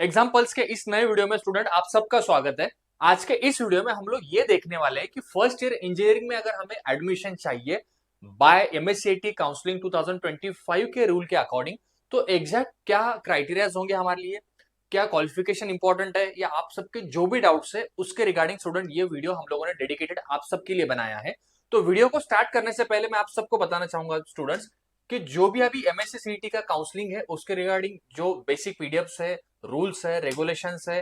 Examples के इस नए वीडियो में स्टूडेंट आप सबका स्वागत है। आज के इस वीडियो में हम लोग ये देखने वाले हैं कि फर्स्ट ईयर इंजीनियरिंग में अगर हमें एडमिशन चाहिए बाय एमएससीआईटी काउंसलिंग 2025 के रूल के अकॉर्डिंग, तो एग्जैक्ट क्या क्राइटेरियाज होंगे हमारे लिए, क्या क्वालिफिकेशन इंपॉर्टेंट है, या आप सबके जो भी डाउट्स है उसके रिगार्डिंग स्टूडेंट ये वीडियो हम लोगों ने डेडिकेटेड आप सबके लिए बनाया है। तो वीडियो को स्टार्ट करने से पहले मैं आप सबको बताना चाहूंगा स्टूडेंट्स कि जो भी अभी एमएससी सीईटी का काउंसलिंग है उसके रिगार्डिंग जो बेसिक पीडीएफ्स है, रूल्स है, रेगुलेशंस है,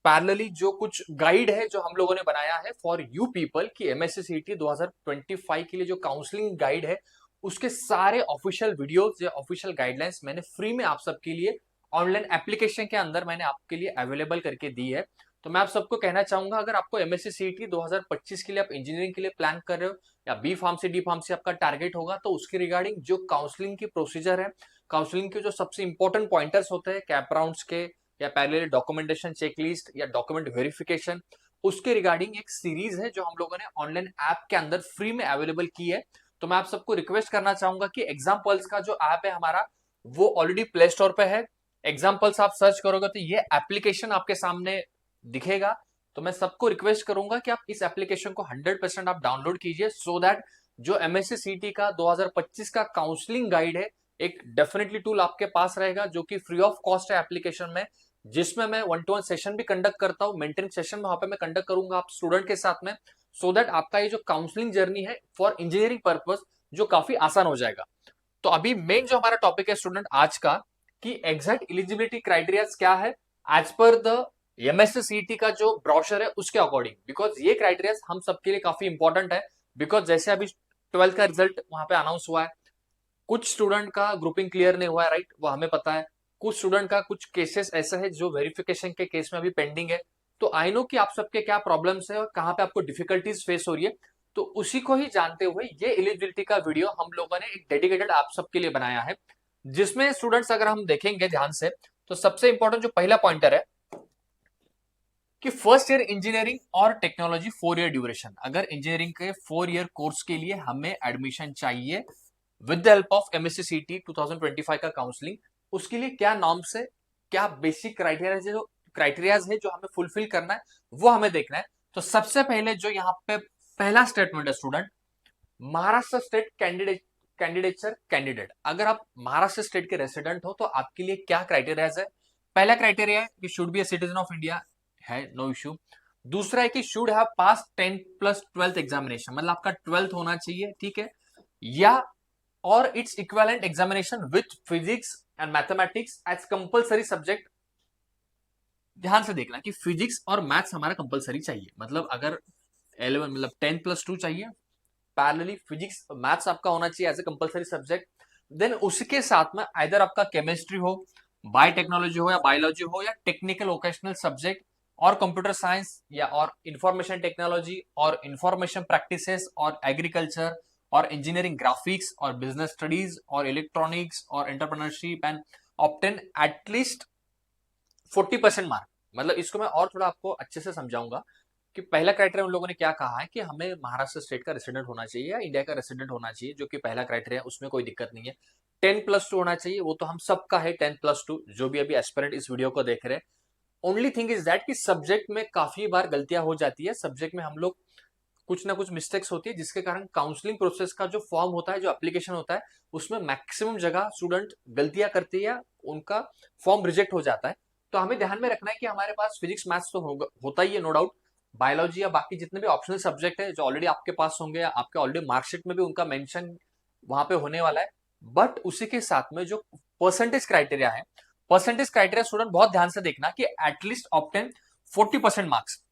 पैरेलली जो कुछ गाइड है जो हम लोगों ने बनाया है फॉर यू पीपल कि एमएससी सीईटी 2025 के लिए जो काउंसलिंग गाइड है उसके सारे ऑफिशियल वीडियोस या ऑफिशियल गाइडलाइंस मैंने फ्री में आप सबके लिए ऑनलाइन एप्लीकेशन के अंदर मैंने आपके लिए अवेलेबल करके दी है। तो मैं आप सबको कहना चाहूंगा, अगर आपको एमएससी सीईटी 2025 के लिए आप इंजीनियरिंग के लिए प्लान कर रहे हो या बी फार्मेसी डी फार्मेसी आपका टारगेट होगा, तो उसके रिगार्डिंग जो काउंसलिंग की प्रोसीजर है, काउंसलिंग के जो सबसे इंपॉर्टेंट पॉइंटर्स होते हैं कैप राउंड्स के या पैरेलल डॉक्यूमेंटेशन चेकलिस्ट या डॉक्यूमेंट वेरिफिकेशन, उसके रिगार्डिंग एक सीरीज है जो हम लोगों ने ऑनलाइन ऐप के अंदर फ्री में अवेलेबल की है। तो मैं आप सबको रिक्वेस्ट करना चाहूंगा कि एग्जाम्पल्स का जो ऐप है हमारा वो ऑलरेडी प्ले स्टोर पे है। एग्जाम्पल्स आप सर्च करोगे तो ये एप्लीकेशन आपके सामने दिखेगा। तो मैं सबको रिक्वेस्ट करूंगा कि आप इस एप्लीकेशन को 100% आप डाउनलोड कीजिए सो दैट जो एमएससी सीटी का 2025 का काउंसलिंग गाइड है एक डेफिनेटली टूल आपके पास रहेगा जो कि फ्री ऑफ कॉस्ट है एप्लीकेशन में, जिसमें मैं 1-to-1 सेशन भी कंडक्ट करता हूँ। मेंटरिंग सेशन वहां पे मैं कंडक्ट करूंगा आप स्टूडेंट के साथ में, सो दैट आपका ये जो काउंसलिंग जर्नी है फॉर इंजीनियरिंग पर्पस जो काफी आसान हो जाएगा। तो अभी मेन जो हमारा टॉपिक है स्टूडेंट आज का कि एग्जैक्ट एलिजिबिलिटी क्राइटेरिया क्या है as per the MSc CET का जो ब्रोशर है उसके अकॉर्डिंग, बिकॉज ये क्राइटेरिया हम सबके लिए काफी इंपॉर्टेंट है। बिकॉज जैसे अभी 12th का रिजल्ट वहां पे अनाउंस हुआ है, कुछ स्टूडेंट का ग्रुपिंग क्लियर नहीं हुआ है, राइट, वो हमें पता है। कुछ स्टूडेंट का कुछ केसेस ऐसा है जो वेरिफिकेशन के केस में अभी पेंडिंग है। तो आई नो कि आप सबके क्या प्रॉब्लम्स है और कहाँ पे आपको डिफिकल्टीज फेस हो रही है। तो उसी को ही जानते हुए ये एलिजिबिलिटी का वीडियो हम लोगों ने एक डेडिकेटेड आप सबके लिए बनाया है, जिसमें स्टूडेंट्स अगर हम देखेंगे ध्यान से तो सबसे इंपॉर्टेंट जो पहला पॉइंटर है कि फर्स्ट ईयर इंजीनियरिंग और टेक्नोलॉजी 4 ईयर ड्यूरेशन, अगर इंजीनियरिंग के 4 ईयर कोर्स के लिए हमें एडमिशन चाहिए with the help of MSc CT 2025 का काउंसलिंग, उसके लिए क्या नॉर्म्स है, क्या बेसिक क्राइटेरियाज है जो हमें फुलफिल करना है वो हमें देखना है। तो सबसे पहले जो यहाँ पे पहला स्टेटमेंट है स्टूडेंट, महाराष्ट्र स्टेट कैंडिडेट, अगर आप महाराष्ट्र स्टेट के रेसिडेंट हो तो आपके लिए क्या क्राइटेरियाज है। पहला क्राइटेरिया है कि should be a citizen of India, है नो इश्यू। दूसरा है कि शुड हैव पास 10+12 एग्जामिनेशन, मतलब आपका 12th होना चाहिए, ठीक है, या और it's equivalent examination with physics and mathematics as compulsory subject. ध्यान से देखना कि फिजिक्स और मैथ्स हमारा कंपलसरी चाहिए, मतलब अगर 11 मतलब 10+2 चाहिए, पैरेलली फिजिक्स मैथ्स आपका होना चाहिए as a compulsory subject. Then उसके साथ में आइदर आपका केमिस्ट्री हो, बायोटेक्नोलॉजी हो या बायोलॉजी हो या टेक्निकल वोकेशनल सब्जेक्ट और कंप्यूटर साइंस या और इंफॉर्मेशन टेक्नोलॉजी और इंफॉर्मेशन प्रैक्टिसेस और एग्रीकल्चर और इंजीनियरिंग ग्राफिक्स और बिजनेस स्टडीज और इलेक्ट्रॉनिक्स और entrepreneurship and obtain at least 40% mark. मतलब इसको मैं और थोड़ा आपको अच्छे से समझाऊंगा कि पहला क्राइटेरिया उन लोगों ने क्या कहा है कि हमें महाराष्ट्र स्टेट का रेसिडेंट होना चाहिए या इंडिया का रेसिडेंट होना चाहिए, जो कि पहला क्राइटेरिया, उसमें कोई दिक्कत नहीं है। 10+2 होना चाहिए, वो तो हम सबका है 10+2, जो भी अभी एस्पिरेंट इस वीडियो को देख रहे हैं। ओनली थिंग इज दैट कि सब्जेक्ट में काफी बार गलतियां हो जाती है, सब्जेक्ट में हम लोग कुछ ना कुछ मिस्टेक्स होती है जिसके कारण काउंसलिंग प्रोसेस का जो फॉर्म होता है, जो एप्लीकेशन होता है, उसमें मैक्सिमम जगह स्टूडेंट गलतियां करते हैं या उनका फॉर्म रिजेक्ट हो जाता है। तो हमें ध्यान में रखना है कि हमारे पास फिजिक्स मैथ्स तो होता ही है, नो डाउट। बायोलॉजी या बाकी जितने भी ऑप्शनल सब्जेक्ट है जो ऑलरेडी आपके पास होंगे या आपके ऑलरेडी मार्कशीट में भी उनका मेंशन वहां पे होने वाला है। बट उसी के साथ में जो परसेंटेज क्राइटेरिया है, परसेंटेज क्राइटेरिया स्टूडेंट बहुत ध्यान से देखना कि एटलीस्ट ऑब्टेन 40% मार्क्स,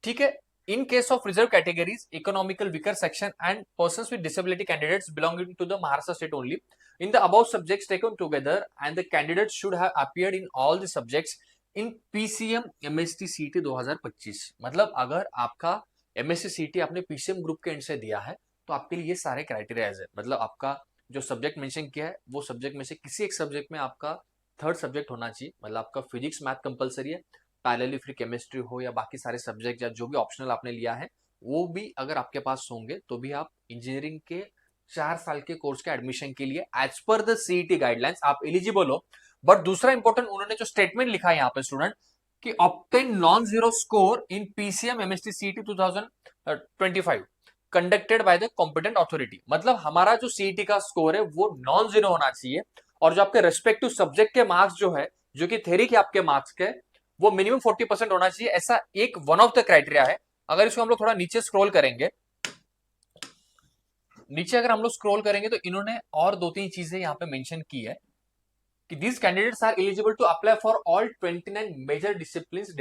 ठीक है। In case of reserved categories, economical weaker section and persons with disability candidates belonging to the Maharashtra state only, in the above subjects taken together, and the candidates should have appeared in all the subjects in PCM MST CT 2025। मतलब अगर आपका MSc CT आपने PCM group के end से दिया है तो आपके लिए ये सारे क्राइटेरियाज है। मतलब आपका जो सब्जेक्ट मेंशन किया है वो सब्जेक्ट में से किसी एक सब्जेक्ट में आपका थर्ड सब्जेक्ट होना चाहिए, मतलब आपका फिजिक्स मैथ कंपलसरी है, पैरेलली फिर केमिस्ट्री हो या बाकी सारे सब्जेक्ट या जो भी ऑप्शनल आपने लिया है वो भी अगर आपके पास होंगे तो भी आप इंजीनियरिंग के 4 साल के कोर्स के एडमिशन के लिए as per the CET guidelines आप एलिजिबल हो। बट दूसरा इंपॉर्टेंट उन्होंने जो स्टेटमेंट लिखा है यहाँ पे स्टूडेंट कि obtain non zero score in PCM MST CET 2025 conducted by the competent authority. मतलब हमारा जो सीईटी का स्कोर है वो नॉन जीरो होना चाहिए और जो आपके रेस्पेक्टिव सब्जेक्ट के मार्क्स जो है, जो कि थ्योरी के आपके मार्क्स के, वो मिनिमम 40% होना चाहिए। ऐसा एक वन ऑफ द क्राइटेरिया है। अगर इसको हम लोग थोड़ा नीचे स्क्रॉल करेंगे, नीचे अगर हम लोग स्क्रॉल करेंगे तो इन्होंने और दो तीन चीजें यहाँ पे मेंशन की है कि these candidates are eligible to apply for all 29 major disciplines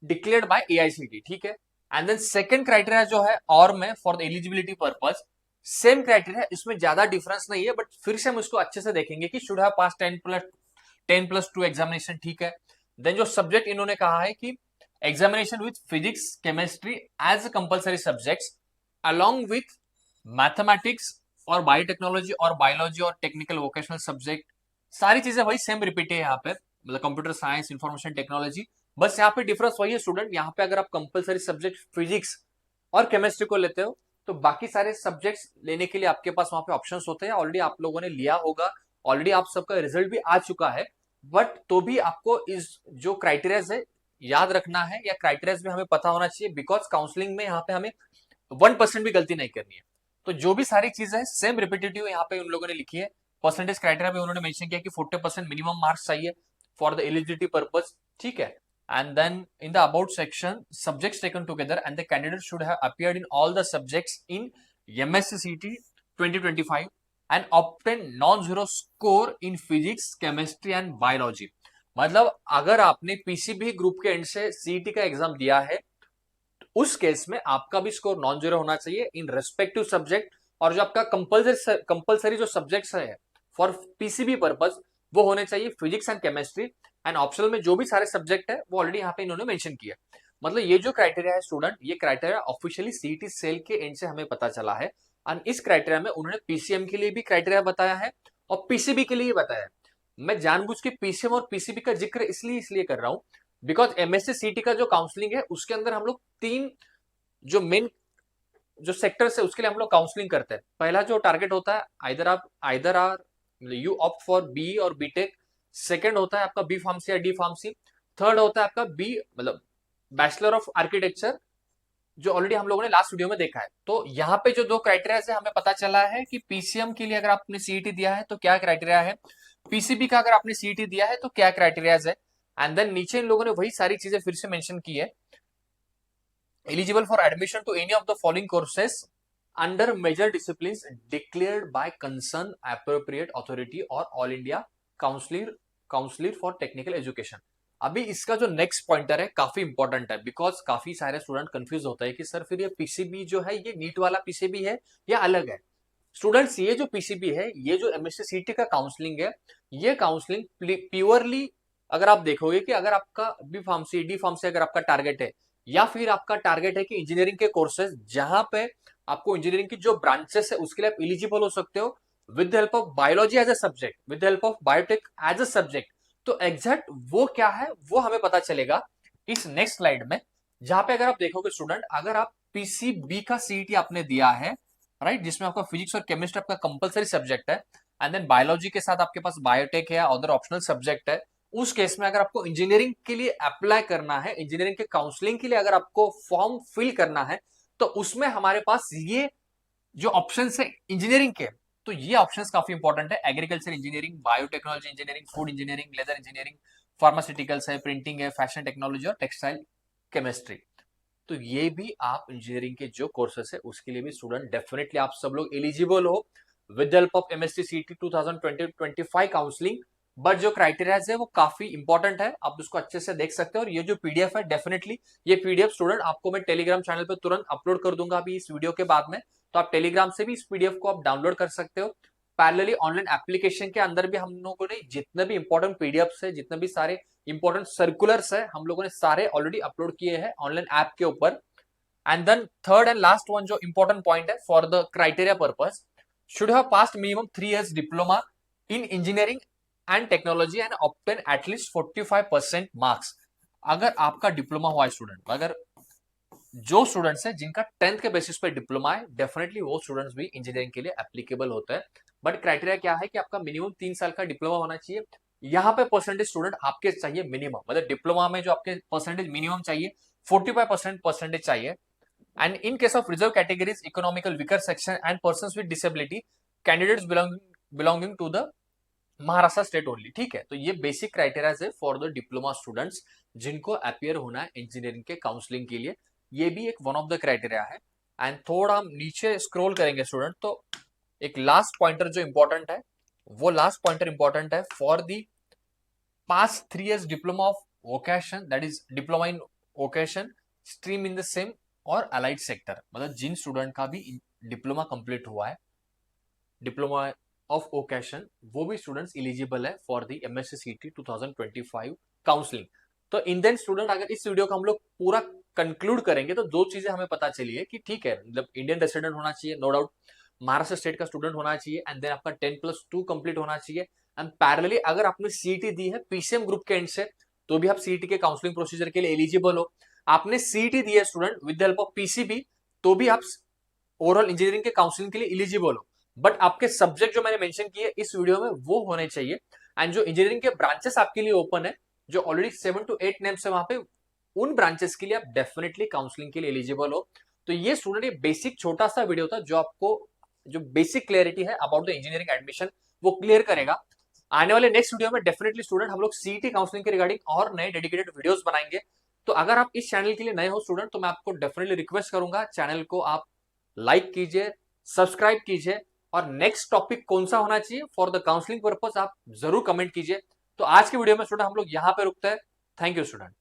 declared by AICTE, ठीक है। एंड देन सेकंड क्राइटेरिया जो है और में for the eligibility purpose, same criteria, इसमें ज्यादा डिफरेंस नहीं है, बट फिर से हम इसको अच्छे से देखेंगे कि शुड हैव पास 10+2 एग्जामिनेशन, ठीक है। देन जो सब्जेक्ट इन्होंने कहा है कि examination with physics chemistry as compulsory subjects along with mathematics और बायोटेक्नोलॉजी और बायोलॉजी और टेक्निकल वोकेशनल सब्जेक्ट, सारी चीजें वही सेम रिपीट है यहाँ पे, मतलब कंप्यूटर साइंस, इंफॉर्मेशन टेक्नोलॉजी। बस यहाँ पे डिफरेंस वही है स्टूडेंट, यहाँ पे अगर आप कंपलसरी सब्जेक्ट फिजिक्स और केमिस्ट्री को लेते हो तो बाकी सारे सब्जेक्ट्स लेने के लिए आपके पास वहां पे ऑप्शंस होते हैं। ऑलरेडी आप लोगों ने लिया होगा, ऑलरेडी आप सबका रिजल्ट भी आ चुका है, बट तो भी आपको इस जो क्राइटेरियाज है याद रखना है, या क्राइटेरियाज भी हमें पता होना चाहिए, बिकॉज काउंसलिंग में यहाँ पे हमें 1% भी गलती नहीं करनी है। तो जो भी सारी चीजें है सेम रिपीटेटिव यहाँ पे उन लोगों ने लिखी है। परसेंटेज क्राइटेरिया भी उन्होंने मेंशन किया कि 40% मिनिमम मार्क्स चाहिए फॉर द एलिजिबिलिटी पर्पस, ठीक है। And then in the about section, subjects taken together and the candidate should have appeared in all the subjects in MSC CT 2025 and obtain non zero score in physics chemistry and biology. मतलब अगर आपने PCB group के end से CET का exam दिया है, उस case में आपका भी स्कोर नॉन जीरो होना चाहिए इन रेस्पेक्टिव सब्जेक्ट, और जो आपका कंपलसरी जो सब्जेक्ट्स है फॉर पीसीबी पर्पस वो होने चाहिए physics and chemistry, and optional में जो भी सारे सब्जेक्ट है वो ऑलरेडी यहाँ पे इन्होंने मेंशन किया। मतलब ये जो क्राइटेरिया है स्टूडेंट, ये क्राइटेरिया ऑफिशियली सीईटी सेल के एंड से हमें पता चला है, एंड इस क्राइटेरिया में उन्होंने पीसीएम के लिए भी क्राइटेरिया बताया है और पीसीबी के लिए बताया है। मैं जानबूझ के पीसीएम और पीसीबी का जिक्र इसलिए कर रहा हूं बिकॉज एमएससी सीटी का जो काउंसलिंग है उसके अंदर हम लोग तीन जो मेन जो सेक्टर्स है उसके लिए हम लोग काउंसलिंग करते हैं। पहला जो टारगेट होता है either are you opt for B और बीटेक, सेकंड होता है आपका बी फार्मेसी या डी फार्मेसी, थर्ड होता है आपका बी मतलब बैचलर ऑफ आर्किटेक्चर, जो ऑलरेडी हम लोगों ने लास्ट वीडियो में देखा है। तो यहाँ पे जो दो क्राइटेरिया है हमें पता चला है कि पीसीएम के लिए अगर आपने सीईटी दिया है तो क्या क्राइटेरिया है, पीसीबी का अगर आपने सीईटी दिया है तो क्या क्राइटेरिया है, एंड देन नीचे इन लोगों ने वही सारी चीजें फिर से मेंशन की है। Eligible for admission to any of the following courses under major disciplines declared by concerned appropriate authority or all India counselor for technical education। अभी इसका जो नेक्स्ट पॉइंटर है काफी इंपॉर्टेंट है, बिकॉज काफी सारे स्टूडेंट कंफ्यूज होता है कि सर फिर ये पीसीबी जो है ये नीट वाला पीसीबी है या अलग है। स्टूडेंट्स ये जो पीसीबी है, ये जो एमएससी सीटी का काउंसलिंग है, ये काउंसलिंग प्योरली अगर आप देखोगे कि अगर आपका बी फार्मेसी डी फार्मेसी अगर आपका टारगेट है, या फिर आपका टारगेट है कि इंजीनियरिंग के कोर्सेज जहां पे आपको इंजीनियरिंग की जो ब्रांचेस है उसके लिए आप एलिजिबल हो सकते हो with the help of biology as a subject, with the help of biotech as a subject. तो एग्जैक्ट वो क्या है वो हमें पता चलेगा इस नेक्स्ट स्लाइड में, जहां पे अगर आप देखोगे स्टूडेंट, अगर आप पीसीबी का सीईटी आपने दिया है राइट, जिसमें आपका फिजिक्स और केमिस्ट्री आपका कंपलसरी सब्जेक्ट है, एंड देन बायोलॉजी के साथ आपके पास बायोटेक है या अदर ऑप्शनल सब्जेक्ट है, उस केस में अगर आपको इंजीनियरिंग के लिए अप्लाई करना है, इंजीनियरिंग के काउंसलिंग के लिए अगर आपको फॉर्म फिल करना है, तो उसमें हमारे पास ये जो ऑप्शंस है इंजीनियरिंग के, तो ये ऑप्शंस काफी इंपॉर्टेंट है। Agriculture engineering, biotechnology engineering, food engineering, leather engineering, pharmaceuticals है, प्रिंटिंग है, फैशन टेक्नोलॉजी और टेक्सटाइल केमिस्ट्री। तो ये भी आप इंजीनियरिंग के जो कोर्सेस है उसके लिए भी स्टूडेंट डेफिनेटली आप सब लोग एलिजिबल हो विद हेल्प ऑफ एमएससी सीटी 2020-25 काउंसलिंग। बट जो क्राइटेरियाज है वो काफी इंपॉर्टेंट है, आप उसको अच्छे से देख सकते हो। और ये जो पीडीएफ है डेफिनेटली ये पीडीएफ स्टूडेंट आपको मैं टेलीग्राम चैनल पे तुरंत अपलोड कर दूंगा अभी इस वीडियो के बाद में, तो आप टेलीग्राम से भी इस पीडीएफ को आप डाउनलोड कर सकते हो। पैरेलली ऑनलाइन एप्लीकेशन के अंदर भी हम लोगों ने जितने भी इंपॉर्टेंट पीडीएफ है, जितने भी सारे इंपॉर्टेंट सर्कुलर्स है, हम लोगों ने सारे ऑलरेडी अपलोड किए हैं ऑनलाइन ऐप के ऊपर। And then third and last one जो इंपॉर्टेंट पॉइंट है for the criteria purpose, should have passed minimum 3 years diploma in engineering and technology and obtain at least 45% marks. अगर आपका डिप्लोमा हुआ है स्टूडेंट, अगर जो स्टूडेंट्स है जिनका 10th के बेसिस पे डिप्लोमा है, डेफिनेटली वो स्टूडेंट्स भी इंजीनियरिंग के लिए एप्लीकेबल होता है। बट क्राइटेरिया क्या है कि आपका मिनिमम 3 साल का डिप्लोमा होना चाहिए यहाँ पे परसेंटेज स्टूडेंट आपके चाहिए मिनिमम, मतलब डिप्लोमा में जो आपके परसेंटेज मिनिमम चाहिए 45% परसेंटेज चाहिए। And in case of reserve categories, economical weaker section and persons with disability, candidates belonging to the Maharashtra state only. ठीक है, तो ये बेसिक क्राइटेरिया है फॉर द डिप्लोमा स्टूडेंट्स जिनको अपियर होना है इंजीनियरिंग के काउंसलिंग के लिए। ये भी एक वन ऑफ द क्राइटेरिया है। एंड थोड़ा हम नीचे स्क्रॉल करेंगे स्टूडेंट, तो एक लास्ट पॉइंटर जो इंपॉर्टेंट है, वो लास्ट पॉइंटर इंपॉर्टेंट है for the past 3 years diploma of vocation, that is diploma in vocation stream in the same और allied sector, मतलब जिन स्टूडेंट का भी डिप्लोमा कंप्लीट हुआ है डिप्लोमा ऑफ वोकेशन, वो भी स्टूडेंट्स एलिजिबल है for the MSc CT 2025 counselling. तो इंडियन स्टूडेंट, अगर इस वीडियो को हम लोग पूरा कंक्लूड करेंगे तो दो चीजें हमें पता चली है कि ठीक है, मतलब इंडियन रेसिडेंट होना चाहिए नो डाउट, महाराष्ट्र स्टेट का स्टूडेंट होना चाहिए, एंड देन आपका 10+2 कंप्लीट होना चाहिए। एंड पैरेलली अगर आपने सीईटी दी है पीसीएम ग्रुप के एंड से, तो भी आप सीईटी के काउंसलिंग प्रोसीजर के लिए एलिजिबल हो। आपने सीईटी दी है student with the help of PCB, तो भी आप ओवरऑल इंजीनियरिंग के काउंसलिंग के लिए एलिजिबल हो। बट आपके सब्जेक्ट जो मैंने मेंशन किए इस वीडियो में वो होने चाहिए। एंड जो इंजीनियरिंग के ब्रांचेस आपके लिए ओपन है, जो ऑलरेडी 7 to 8 नेम्स है वहां पे, उन ब्रांचेस के लिए आप डेफिनेटली काउंसलिंग के लिए एलिजिबल हो। तो ये स्टूडेंट, ये बेसिक छोटा सा वीडियो था जो आपको जो बेसिक क्लियरिटी है अबाउट द इंजीनियरिंग एडमिशन वो क्लियर करेगा। आने वाले नेक्स्ट वीडियो में डेफिनेटली स्टूडेंट हम लोग सीईटी काउंसलिंग के रिगार्डिंग और नए डेडिकेटेड वीडियोस बनाएंगे। तो अगर आप इस चैनल के लिए नए हो स्टूडेंट, तो मैं आपको डेफिनेटली रिक्वेस्ट करूंगा चैनल को आप लाइक कीजिए, सब्सक्राइब कीजिए, और नेक्स्ट टॉपिक कौन सा होना चाहिए फॉर द काउंसलिंग पर्पस आप जरूर कमेंट कीजिए। तो आज के वीडियो में स्टूडेंट हम लोग यहां पे रुकते हैं। Thank you student.